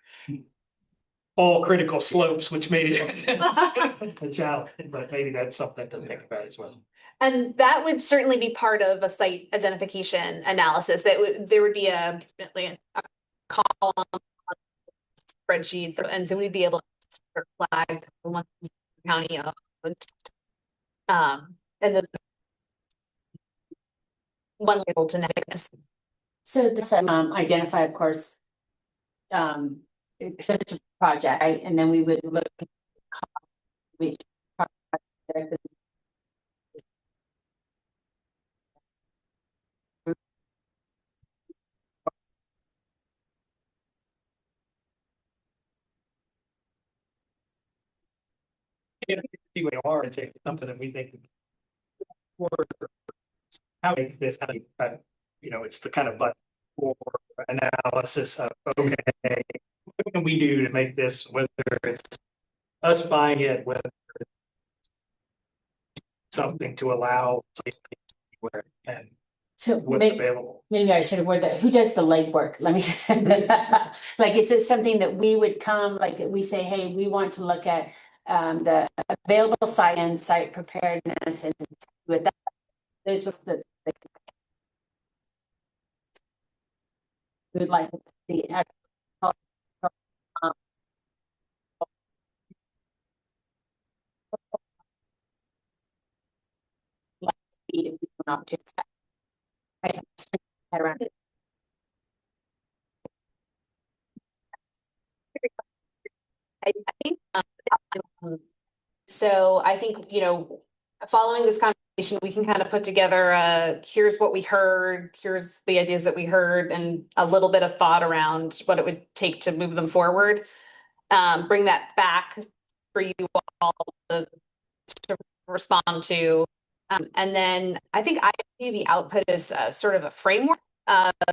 all critical slopes, which made it a challenge, but maybe that's something to think about as well. And that would certainly be part of a site identification analysis. There would be a column spreadsheet, and so we'd be able to flag the ones county owned. And the one label to negative. So this identify, of course, potential project, right? And then we would look at which project. See where you are and take something that we think how make this, it's the kind of but for analysis of, okay, what can we do to make this, whether it's us buying it, whether it's something to allow where and so what's available. Maybe I should have worded that. Who does the legwork? Let me like, is it something that we would come, like we say, hey, we want to look at the available site and site preparedness, and with that, this was the we would like to see around it. I think so. I think, following this conversation, we can kind of put together here's what we heard, here's the ideas that we heard, and a little bit of thought around what it would take to move them forward. Bring that back for you all to respond to. And then I think I view the output as sort of a framework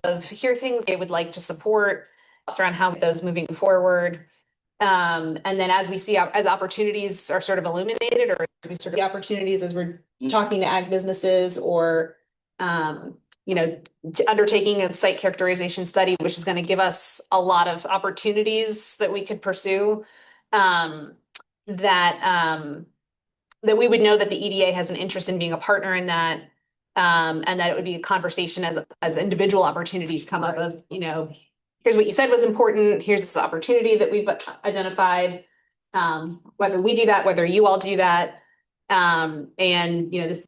of here things they would like to support around how those moving forward. And then as we see as opportunities are sort of illuminated, or as we sort of the opportunities as we're talking to ag businesses, or undertaking a site characterization study, which is going to give us a lot of opportunities that we could pursue, that we would know that the EDA has an interest in being a partner in that, and that it would be a conversation as individual opportunities come up of, here's what you said was important, here's this opportunity that we've identified, whether we do that, whether you all do that, and this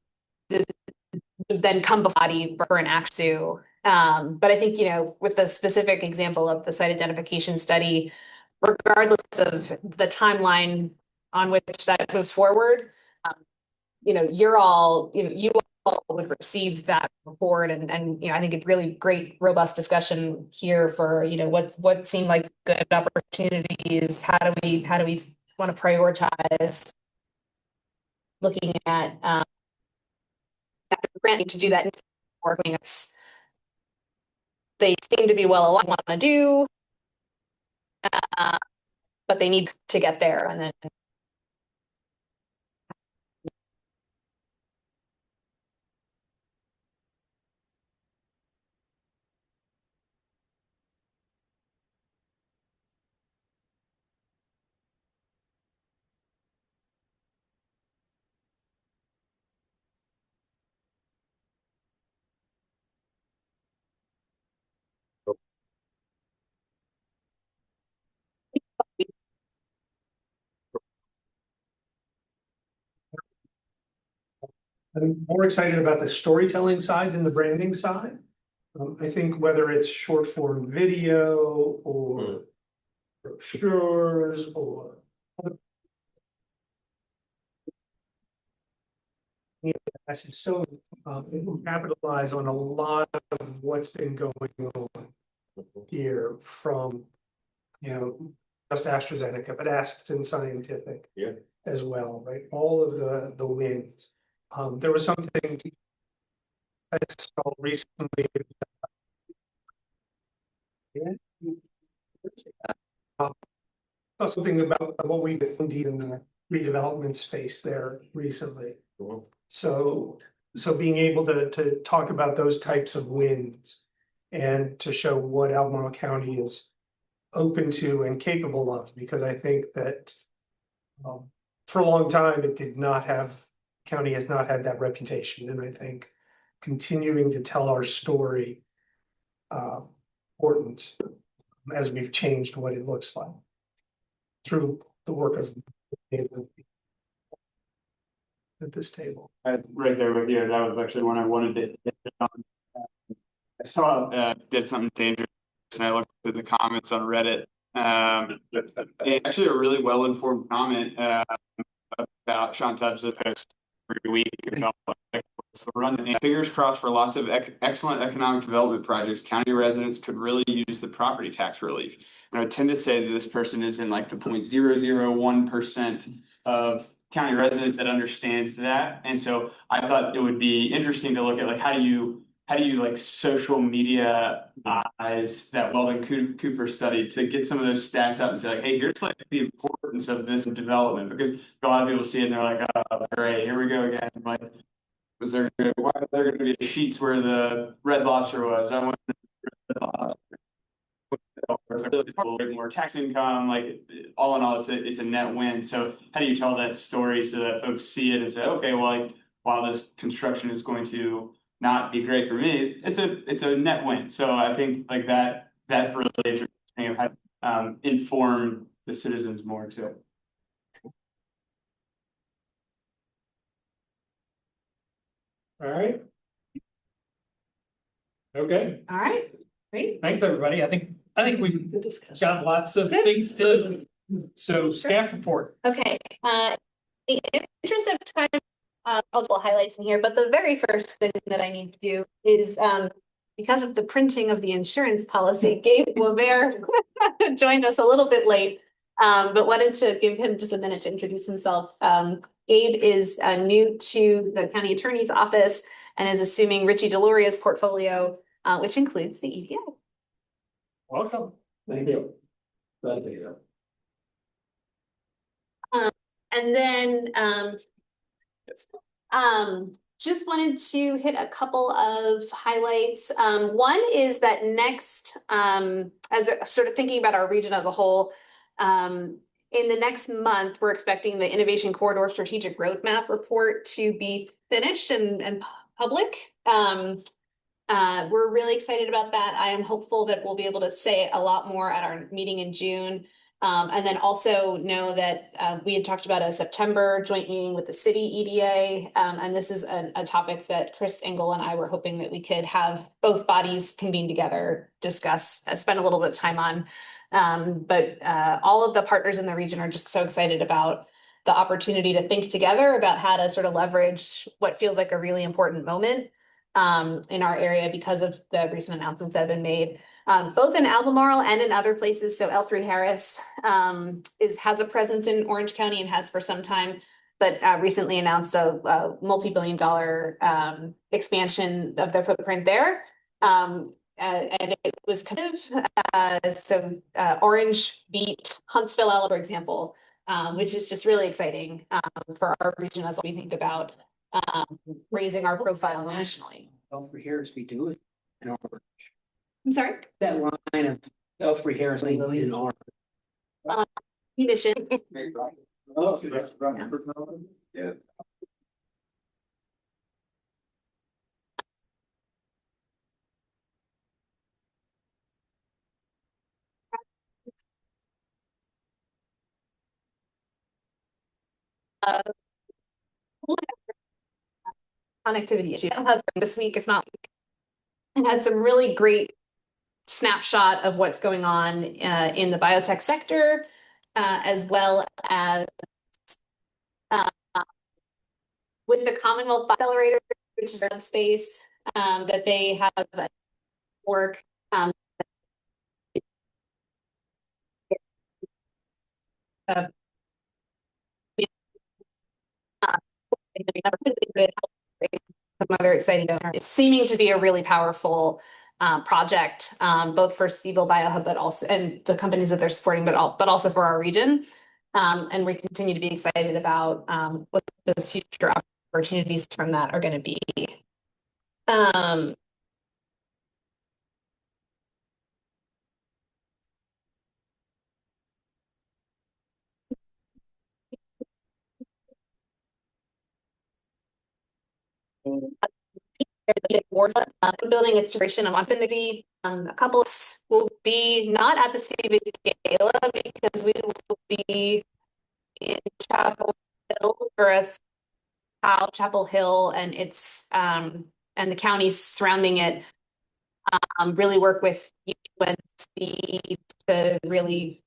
would then come before for an act to. But I think, with the specific example of the site identification study, regardless of the timeline on which that moves forward, you all would receive that report, and I think it's really great, robust discussion here for, what seemed like good opportunities. How do we want to prioritize looking at grant to do that. Working us. They seem to be well aligned, want to do. But they need to get there and then. I'm more excited about the storytelling side than the branding side. I think whether it's short form video or brochures or. So it will capitalize on a lot of what's been going on here from, just AstraZeneca, but Aspen Scientific. Yeah. As well, right? All of the wins. There was something I saw recently. Saw something about what we indeed in the redevelopment space there recently. So being able to talk about those types of wins and to show what Albemarle County is open to and capable of, because I think that for a long time, it did not have, county has not had that reputation, and I think continuing to tell our story important as we've changed what it looks like through the work of at this table. Right there with you, that was actually one I wanted to hit on. I saw did something dangerous and I looked at the comments on Reddit. Actually a really well-informed comment about Sean Tubbs' post every week about the run. And fingers crossed for lots of excellent economic development projects. County residents could really use the property tax relief. And I would tend to say that this person is in like the 0.001% of county residents that understands that. And so I thought it would be interesting to look at like how do you like social media eyes that Weldon Cooper studied to get some of those stats out and say like, hey, here's like the importance of this development, because a lot of people see it and they're like, oh, great, here we go again. Like, why are there going to be sheets where the Red Lobster was? I want more tax income. Like all in all, it's a net win. So how do you tell that story so that folks see it and say, okay, well, like while this construction is going to not be great for me, it's a net win. So I think like that's really interesting of how to inform the citizens more too. All right. Okay, All right, great. thanks, everybody. I think we've got lots of things to, so staff report. Okay, in the interest of time, multiple highlights in here, but the very first thing that I need to do is, because of the printing of the insurance policy, Gabe Weber joined us a little bit late, but wanted to give him just a minute to introduce himself. Gabe is new to the county attorney's office and is assuming Richie Deloria's portfolio, which includes the EDA. Welcome. Thank you. Glad to be here. And then, just wanted to hit a couple of highlights. One is that next, as sort of thinking about our region as a whole, in the next month, we're expecting the Innovation Corridor Strategic Roadmap report to be finished and public. We're really excited about that. I am hopeful that we'll be able to say a lot more at our meeting in June. And then also know that we had talked about a September joint meeting with the city EDA. And this is a topic that Chris Engel and I were hoping that we could have both bodies convene together, discuss, spend a little bit of time on. But all of the partners in the region are just so excited about the opportunity to think together about how to sort of leverage what feels like a really important moment in our area because of the recent announcements that have been made. Both in Albemarle and in other places. So L3 Harris has a presence in Orange County and has for some time, but recently announced a multi-billion dollar expansion of their footprint there. And it was kind of Orange beat Huntsville, Alabama, for example, which is just really exciting for our region as we think about raising our profile nationally. Elfrey Harris be doing. I'm sorry? That line of Elfrey Harris in orange. Munition. Yeah. Connectivity issue this week, if not, and had some really great snapshot of what's going on in the biotech sector, as well as with the Commonwealth Accelerator, which is a space that they have work. Some other exciting donors. It's seeming to be a really powerful project, both for Siebel BioHub, but also and the companies that they're supporting, but also for our region. And we continue to be excited about what those future opportunities from that are going to be. Building its generation of opportunity. A couple will be not at the Civic Gala because we will be in Chapel Hill for us. Chapel Hill and its and the counties surrounding it really work with UNC to really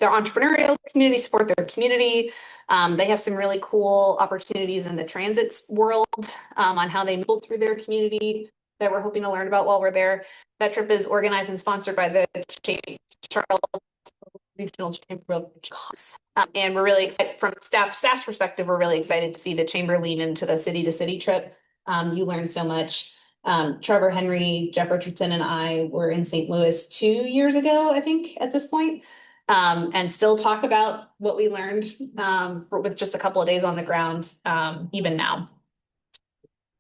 their entrepreneurial community, support their community. They have some really cool opportunities in the transit world on how they move through their community that we're hoping to learn about while we're there. That trip is organized and sponsored by the Charles Regional Chamber of Commerce. And we're really excited from staff's perspective, we're really excited to see the chamber lean into the city to city trip. You learn so much. Trevor Henry, Jeff Richardson, and I were in St. Louis 2 years ago, I think, at this point. And still talk about what we learned with just a couple of days on the ground, even now.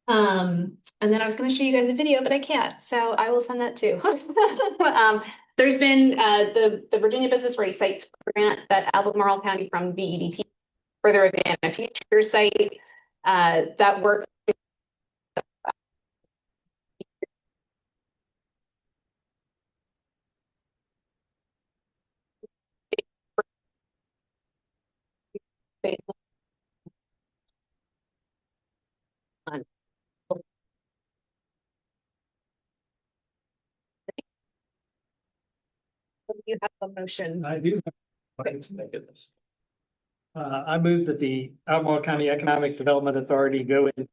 And then I was going to show you guys a video, but I can't, so I will send that too. There's been the Virginia Business Ready Sites grant that Albemarle County from VEDP further advance a future site that work. You have a motion. I do. I move that the Albemarle County Economic Development Authority go in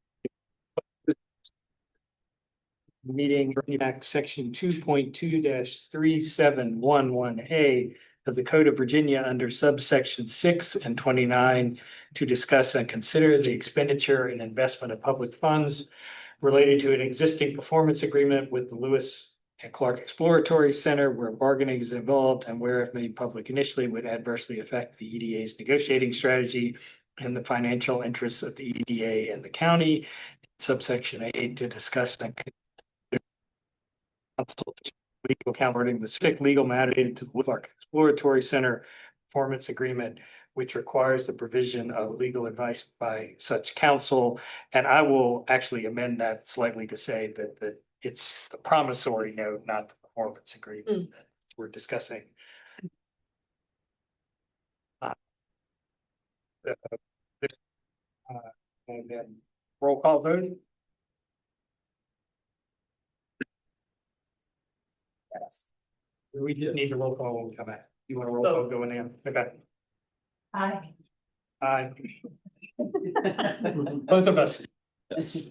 meeting Act Section 2.2-3711A of the Code of Virginia under subsection 6 and 29 to discuss and consider the expenditure and investment of public funds related to an existing performance agreement with the Lewis and Clark Exploratory Center where bargaining is involved and where, if made public initially, would adversely affect the EDA's negotiating strategy and the financial interests of the EDA and the county. Subsection 8 to discuss and legal counterparting the specific legal matter related to the Clark Exploratory Center performance agreement, which requires the provision of legal advice by such counsel. And I will actually amend that slightly to say that it's the promissory note, not the performance agreement that we're discussing. And then roll call vote. Yes. We just need a roll call when we come back. You want a roll call going in? Okay. Aye. Aye. Both of us. Yes.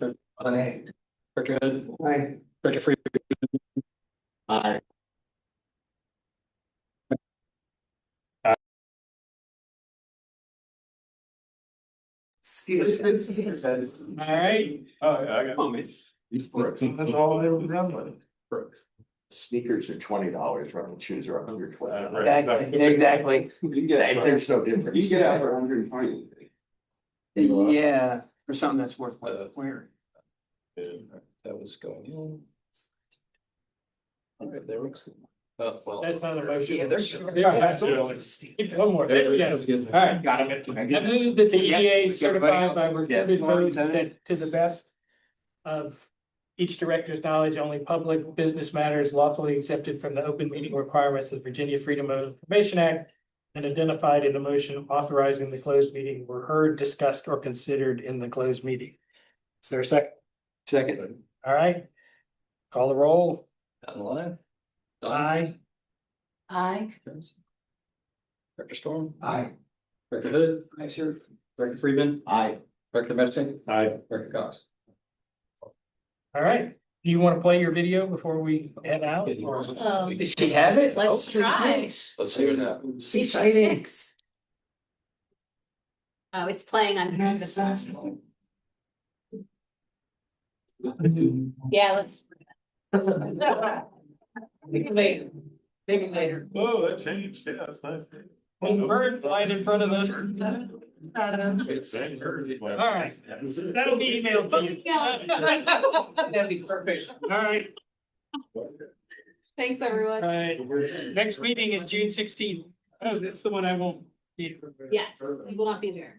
Director Hood. Aye. Director Free. Aye. All right, Oh, I got me. That's all they were around with. Sneakers are $20, running shoes are $120. Exactly. There's no difference. You get out for 120. Yeah, for something that's worth wearing. That was going in. All right, there we go. Well. that's not a motion. Yeah, they're- Yeah, that's one more. There we Yeah. go. All right. Got him. I move that the EDA certified by recorded votes that to the best of each director's knowledge, only public business matters lawfully accepted from the open meeting requirements of Virginia Freedom of Information Act and identified in the motion authorizing the closed meeting were heard, discussed, or considered in the closed meeting. Is there a second? Second. All right. Call the roll. Down the line. Don? Aye. Aye. Director Storm? Aye. Director Hood? Aye, sir. Director Friedman? Aye. Director Medicine? Aye. Director Cox? All right. Do you want to play your video before we head out? or- Does she have it? Let's Oh, try. nice. Let's see what happens. She's exciting. 6. Oh, it's playing on here. This one. Yeah, let's. Maybe later. Maybe later. Whoa, that changed, yeah, that's nice. There's a bird flying in front of us. It's. All right. That'll be emailed to you. That'd be perfect. All right. Thanks, everyone. All right. Next meeting is June 16th. Oh, that's the one I won't. Yes, we will not be there.